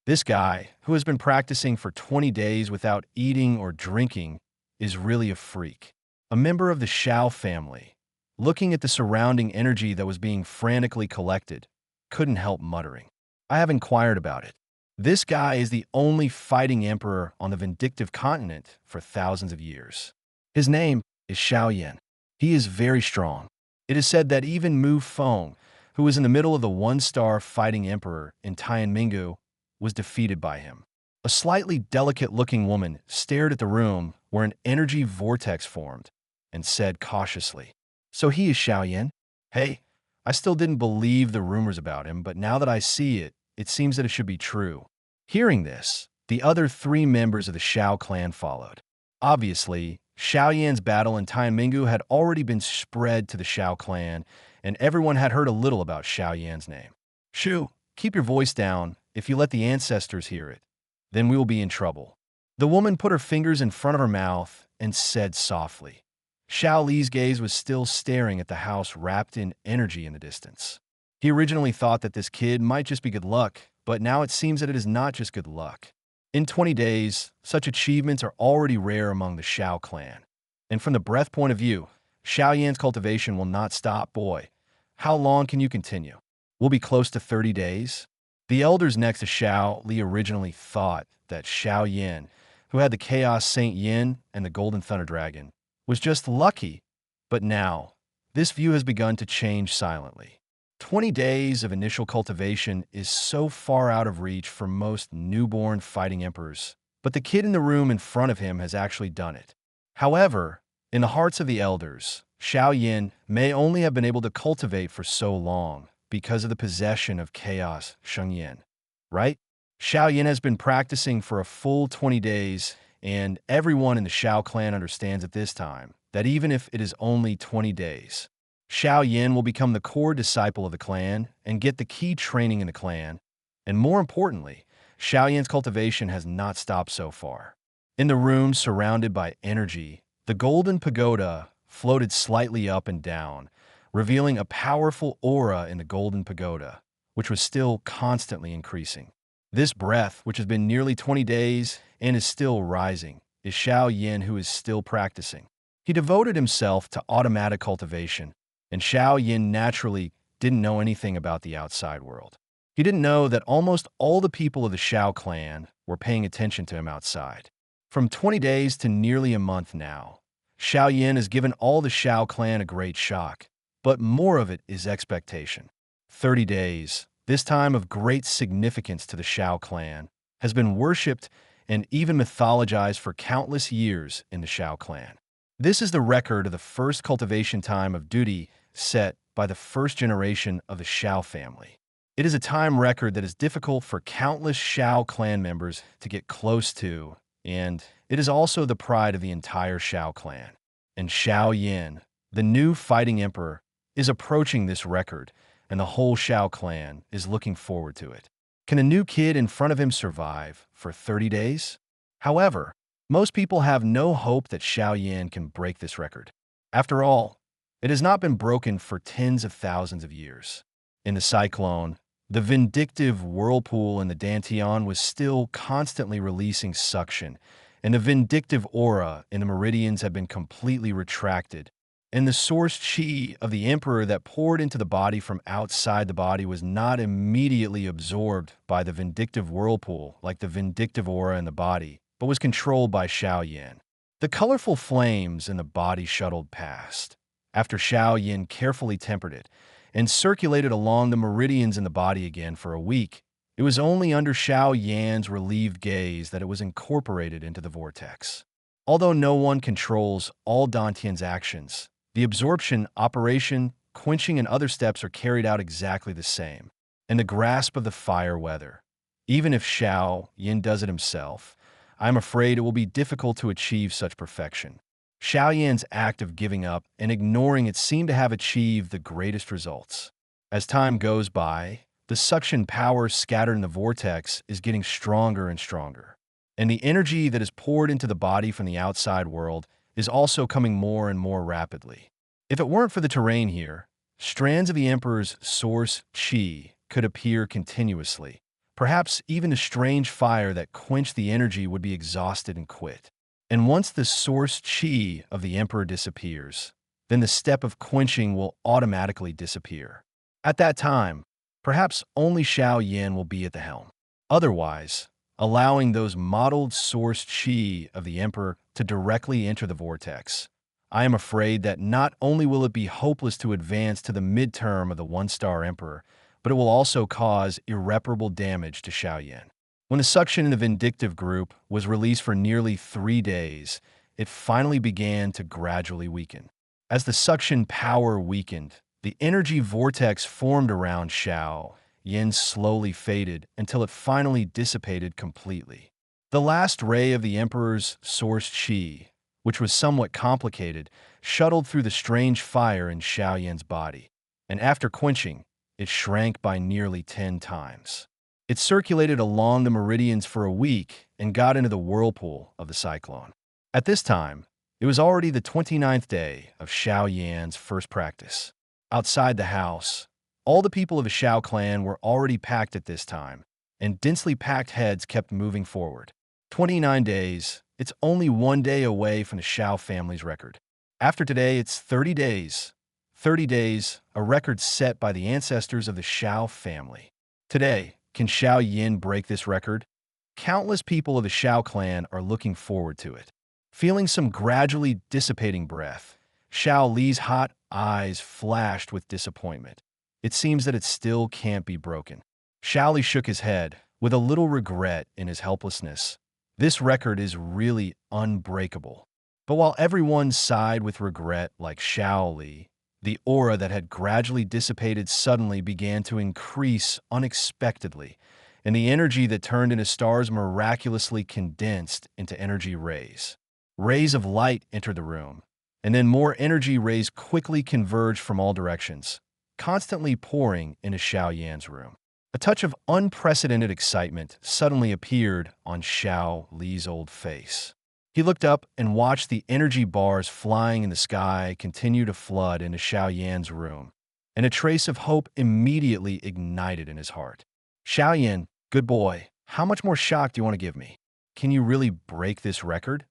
This guy, who has been practicing for 20 days without eating or drinking, is really a freak. A member of the Xiao family, looking at the surrounding energy that was being frantically collected, couldn't help muttering, "I have inquired about it. This guy is the only fighting emperor on the vindictive continent for thousands of years. His name is Xiao Yan. He is very strong. It is said that even Mu Feng, who was in the middle of the one-star fighting emperor in Tianmingu, was defeated by him." A slightly delicate-looking woman stared at the room where an energy vortex formed and said cautiously, "So he is Xiao Yan? Hey, I still didn't believe the rumors about him, but now that I see it, it seems that it should be true." Hearing this, the other three members of the Xiao clan followed. Obviously, Xiao Yan's battle in Tianmingu had already been spread to the Xiao clan, and everyone had heard a little about Xiao Yan's name. "Shu, keep your voice down. If you let the ancestors hear it, then we will be in trouble." The woman put her fingers in front of her mouth and said softly. Xiao Li's gaze was still staring at the house wrapped in energy in the distance. He originally thought that this kid might just be good luck, but now it seems that it is not just good luck. In 20 days, such achievements are already rare among the Xiao clan. And from the breath point of view, Xiao Yan's cultivation will not stop. Boy, how long can you continue? We'll be close to 30 days. The elders next to Xiao Li originally thought that Xiao Yan, who had the Chaos Saint Yin and the Golden Thunder Dragon, was just lucky, but now, this view has begun to change silently. 20 days of initial cultivation is so far out of reach for most newborn fighting emperors, but the kid in the room in front of him has actually done it. However, in the hearts of the elders, Xiao Yan may only have been able to cultivate for so long because of the possession of Chaos Sheng Yin, right? Xiao Yan has been practicing for a full 20 days, and everyone in the Xiao clan understands at this time that even if it is only 20 days, Xiao Yan will become the core disciple of the clan and get the key training in the clan. And more importantly, Xiao Yan's cultivation has not stopped so far. In the room surrounded by energy, the golden pagoda floated slightly up and down, revealing a powerful aura in the golden pagoda, which was still constantly increasing. This breath, which has been nearly 20 days and is still rising, is Xiao Yan, who is still practicing. He devoted himself to automatic cultivation, and Xiao Yan naturally didn't know anything about the outside world. He didn't know that almost all the people of the Xiao clan were paying attention to him outside. From 20 days to nearly a month now, Xiao Yan has given all the Xiao clan a great shock, but more of it is expectation. 30 days, this time of great significance to the Xiao clan, has been worshipped and even mythologized for countless years in the Xiao clan. This is the record of the first cultivation time of duty set by the first generation of the Xiao family. It is a time record that is difficult for countless Xiao clan members to get close to, and it is also the pride of the entire Xiao clan. And Xiao Yan, the new fighting emperor, is approaching this record, and the whole Xiao clan is looking forward to it. Can a new kid in front of him survive for 30 days? However, most people have no hope that Xiao Yan can break this record. After all, it has not been broken for tens of thousands of years. In the cyclone, the vindictive whirlpool in the Dantian was still constantly releasing suction, and the vindictive aura in the meridians had been completely retracted, and the source chi of the emperor that poured into the body from outside the body was not immediately absorbed by the vindictive whirlpool like the vindictive aura in the body, but was controlled by Xiao Yan. The colorful flames in the body shuttled past, after Xiao Yan carefully tempered it, and circulated along the meridians in the body again for a week. It was only under Xiao Yan's relieved gaze that it was incorporated into the vortex. Although no one controls all Dantian's actions, the absorption, operation, quenching, and other steps are carried out exactly the same. In the grasp of the fire weather, even if Xiao Yan does it himself, I am afraid it will be difficult to achieve such perfection. Xiao Yan's act of giving up and ignoring it seemed to have achieved the greatest results. As time goes by, the suction power scattered in the vortex is getting stronger and stronger, and the energy that is poured into the body from the outside world is also coming more and more rapidly. If it weren't for the terrain here, strands of the Emperor's source chi could appear continuously, Perhaps even a strange fire that quenched the energy would be exhausted and quit. And once the source chi of the emperor disappears, then the step of quenching will automatically disappear. At that time, perhaps only Xiao Yan will be at the helm. Otherwise, allowing those modeled source chi of the emperor to directly enter the vortex, I am afraid that not only will it be hopeless to advance to the midterm of the one-star emperor, but it will also cause irreparable damage to Xiao Yan. When the suction in the vindictive group was released for nearly 3 days, it finally began to gradually weaken. As the suction power weakened, the energy vortex formed around Xiao Yan slowly faded until it finally dissipated completely. The last ray of the Emperor's source chi, which was somewhat complicated, shuttled through the strange fire in Xiao Yan's body, and after quenching, it shrank by nearly 10 times. It circulated along the meridians for a week and got into the whirlpool of the cyclone. At this time, it was already the 29th day of Xiao Yan's first practice. Outside the house, all the people of the Xiao clan were already packed at this time, and densely packed heads kept moving forward. 29 days, it's only 1 day away from the Xiao family's record. After today, it's 30 days. 30 days, a record set by the ancestors of the Xiao family. Today, can Xiao Yan break this record? Countless people of the Xiao clan are looking forward to it. Feeling some gradually dissipating breath, Xiao Li's hot eyes flashed with disappointment. It seems that it still can't be broken. Xiao Li shook his head, with a little regret in his helplessness. This record is really unbreakable. But while everyone sighed with regret like Xiao Li, the aura that had gradually dissipated suddenly began to increase unexpectedly, and the energy that turned into stars miraculously condensed into energy rays. Rays of light entered the room, and then more energy rays quickly converged from all directions, constantly pouring into Xiao Yan's room. A touch of unprecedented excitement suddenly appeared on Xiao Li's old face. He looked up and watched the energy bars flying in the sky continue to flood into Xiao Yan's room, and a trace of hope immediately ignited in his heart. Xiao Yan, good boy, how much more shock do you want to give me? Can you really break this record?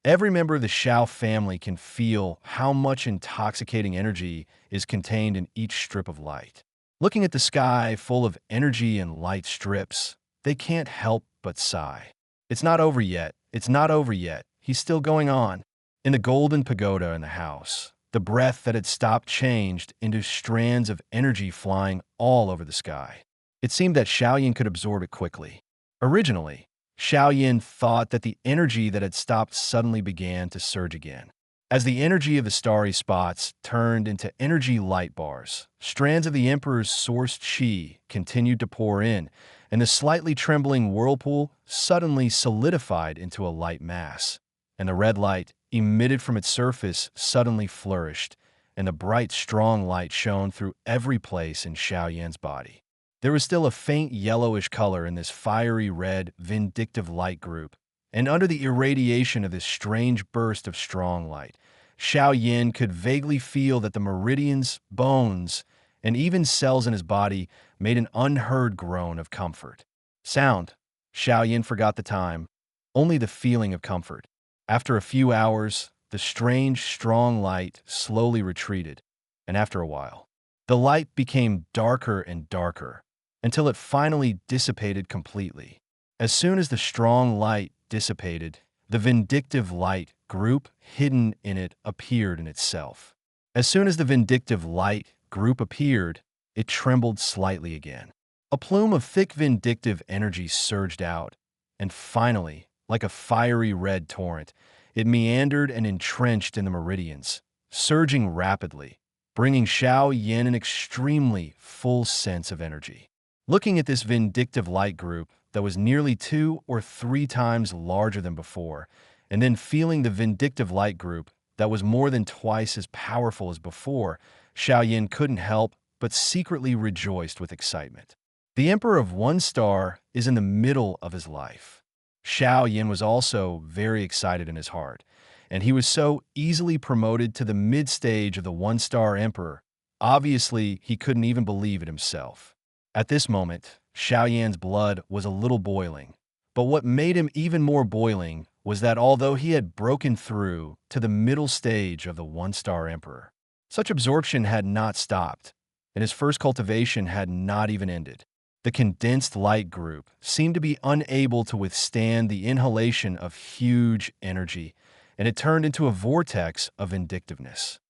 Every member of the Xiao family can feel how much intoxicating energy is contained in each strip of light. Looking at the sky full of energy and light strips, they can't help but sigh. It's not over yet. It's not over yet. He's still going on. In the golden pagoda in the house, the breath that had stopped changed into strands of energy flying all over the sky. It seemed that Xiao Yan could absorb it quickly. Originally, Xiao Yan thought that the energy that had stopped suddenly began to surge again. As the energy of the starry spots turned into energy light bars, strands of the Emperor's source chi continued to pour in, and the slightly trembling whirlpool suddenly solidified into a light mass, and the red light emitted from its surface suddenly flourished, and the bright, strong light shone through every place in Xiao Yan's body. There was still a faint yellowish color in this fiery red, vindictive light group, and under the irradiation of this strange burst of strong light, Xiao Yan could vaguely feel that the meridians, bones, and even cells in his body made an unheard groan of comfort. Sound. Xiao Yan forgot the time, only the feeling of comfort. After a few hours, the strange, strong light slowly retreated, and after a while, the light became darker and darker, until it finally dissipated completely. As soon as the strong light dissipated, the vindictive light group hidden in it appeared in itself. As soon as the vindictive light group appeared, it trembled slightly again. A plume of thick vindictive energy surged out, and finally, like a fiery red torrent, it meandered and entrenched in the meridians, surging rapidly, bringing Xiao Yan an extremely full sense of energy. Looking at this vindictive light group that was nearly 2 or 3 times larger than before, and then feeling the vindictive light group that was more than twice as powerful as before, Xiao Yan couldn't help but secretly rejoiced with excitement. The Emperor of One Star is in the middle of his life. Xiao Yan was also very excited in his heart, and he was so easily promoted to the mid-stage of the One-Star Emperor. Obviously, he couldn't even believe it himself. At this moment, Xiao Yan's blood was a little boiling. But what made him even more boiling was that although he had broken through to the middle stage of the one-star emperor, such absorption had not stopped, and his first cultivation had not even ended. The condensed light group seemed to be unable to withstand the inhalation of huge energy, and it turned into a vortex of vindictiveness.